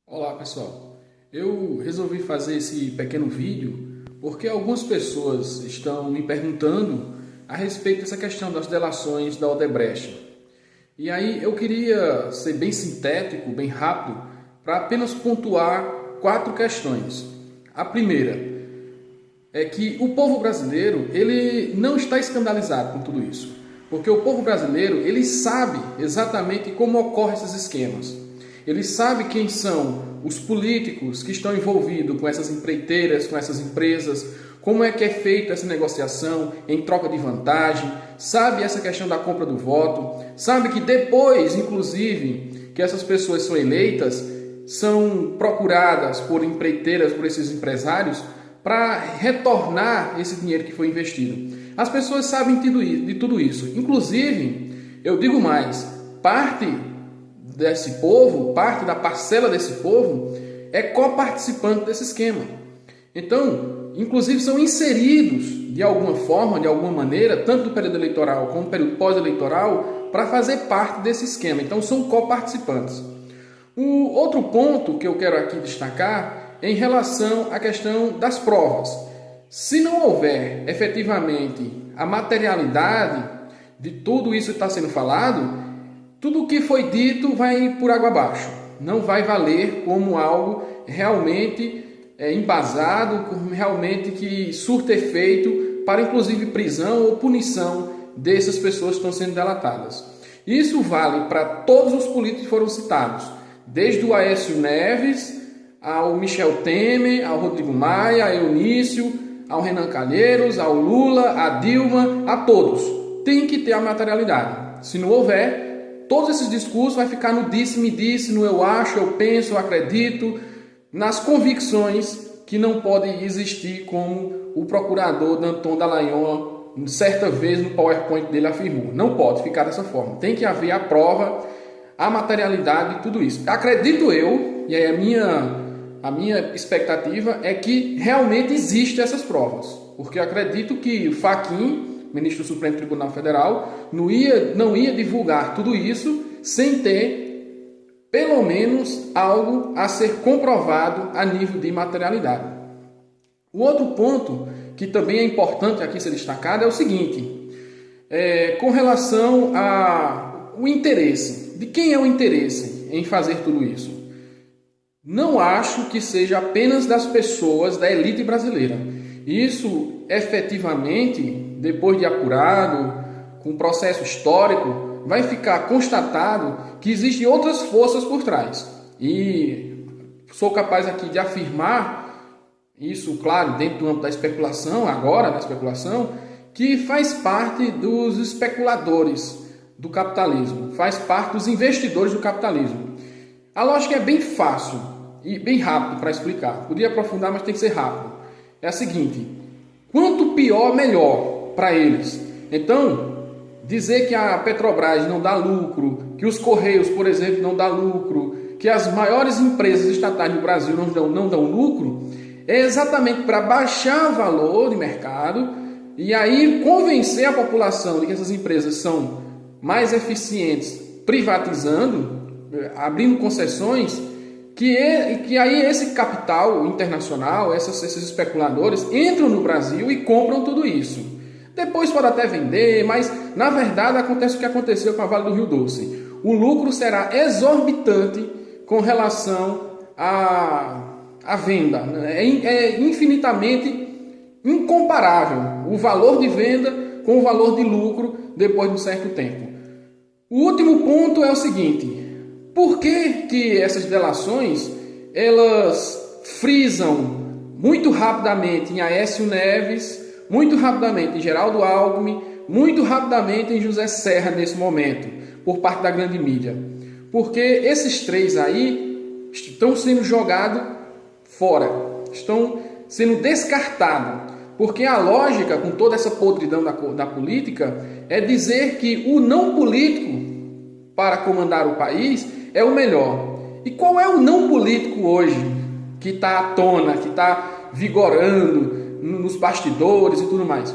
Olá pessoal, eu resolvi fazer esse pequeno vídeo porque algumas pessoas estão me perguntando a respeito dessa questão das delações da Odebrecht. E aí eu queria ser bem sintético, bem rápido, para apenas pontuar 4 questões. A primeira é que o povo brasileiro ele não está escandalizado com tudo isso, porque o povo brasileiro ele sabe exatamente como ocorrem esses esquemas. Ele sabe quem são os políticos que estão envolvidos com essas empreiteiras, com essas empresas, como é que é feita essa negociação em troca de vantagem, sabe essa questão da compra do voto, sabe que depois, inclusive, que essas pessoas são eleitas, são procuradas por empreiteiras, por esses empresários, para retornar esse dinheiro que foi investido. As pessoas sabem de tudo isso. Inclusive, eu digo mais, parte desse povo, parte da parcela desse povo é coparticipante desse esquema. Então, inclusive são inseridos de alguma forma, de alguma maneira, tanto do período eleitoral como do período pós-eleitoral, para fazer parte desse esquema. Então, são coparticipantes. O outro ponto que eu quero aqui destacar é em relação à questão das provas. Se não houver efetivamente a materialidade de tudo isso que está sendo falado, tudo o que foi dito vai por água abaixo. Não vai valer como algo realmente embasado, como realmente que surta efeito para inclusive prisão ou punição dessas pessoas que estão sendo delatadas. Isso vale para todos os políticos que foram citados, desde o Aécio Neves, ao Michel Temer, ao Rodrigo Maia, a Eunício, ao Renan Calheiros, ao Lula, a Dilma, a todos. Tem que ter a materialidade. Se não houver, todos esses discursos vai ficar no disse-me-disse, no eu acho, eu penso, eu acredito, nas convicções que não podem existir, como o procurador Danton Dallagnol, certa vez no PowerPoint dele afirmou. Não pode ficar dessa forma. Tem que haver a prova, a materialidade de tudo isso. Acredito eu, e aí a minha expectativa é que realmente existem essas provas. Porque eu acredito que o Fachin, ministro do Supremo Tribunal Federal, não ia divulgar tudo isso sem ter pelo menos algo a ser comprovado a nível de materialidade. O outro ponto que também é importante aqui ser destacado é o seguinte, com relação ao interesse. De quem é o interesse em fazer tudo isso? Não acho que seja apenas das pessoas da elite brasileira. Isso, efetivamente, depois de apurado, com processo histórico, vai ficar constatado que existem outras forças por trás. E sou capaz aqui de afirmar, isso, claro, dentro do âmbito da especulação, agora da especulação, que faz parte dos especuladores do capitalismo, faz parte dos investidores do capitalismo. A lógica é bem fácil e bem rápido para explicar. Podia aprofundar, mas tem que ser rápido. É a seguinte, quanto pior, melhor para eles. Então, dizer que a Petrobras não dá lucro, que os Correios, por exemplo, não dá lucro, que as maiores empresas estatais do Brasil não dão lucro, é exatamente para baixar o valor de mercado e aí convencer a população de que essas empresas são mais eficientes privatizando, abrindo concessões, que aí esse capital internacional, esses especuladores entram no Brasil e compram tudo isso. Depois pode até vender, mas na verdade acontece o que aconteceu com a Vale do Rio Doce. O lucro será exorbitante com relação à venda. É infinitamente incomparável o valor de venda com o valor de lucro depois de um certo tempo. O último ponto é o seguinte, por que essas delações elas frisam muito rapidamente em Aécio Neves, muito rapidamente em Geraldo Alckmin, muito rapidamente em José Serra nesse momento, por parte da grande mídia? Porque esses três aí estão sendo jogados fora, estão sendo descartados. Porque a lógica, com toda essa podridão da política, é dizer que o não político para comandar o país é o melhor. E qual é o não político hoje que está à tona, que está vigorando nos bastidores e tudo mais?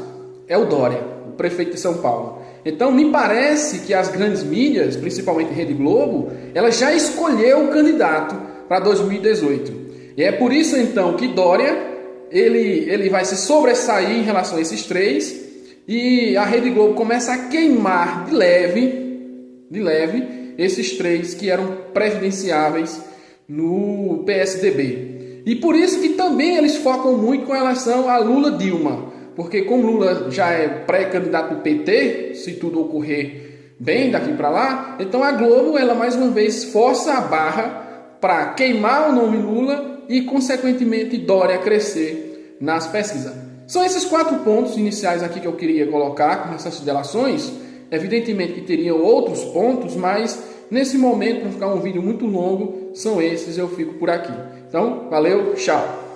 É o Dória, o prefeito de São Paulo. Então me parece que as grandes mídias, principalmente Rede Globo, ela já escolheu o candidato para 2018. E é por isso então que Dória ele vai se sobressair em relação a esses três, e a Rede Globo começa a queimar de leve esses três que eram presidenciáveis no PSDB. E por isso que também eles focam muito com relação a Lula-Dilma, porque como Lula já é pré-candidato do PT, se tudo ocorrer bem daqui para lá, então a Globo, ela mais uma vez força a barra para queimar o nome Lula e, consequentemente, Dória crescer nas pesquisas. São esses 4 pontos iniciais aqui que eu queria colocar com essas delações. Evidentemente que teriam outros pontos, mas nesse momento, para ficar um vídeo muito longo, são esses, eu fico por aqui. Então, valeu, tchau!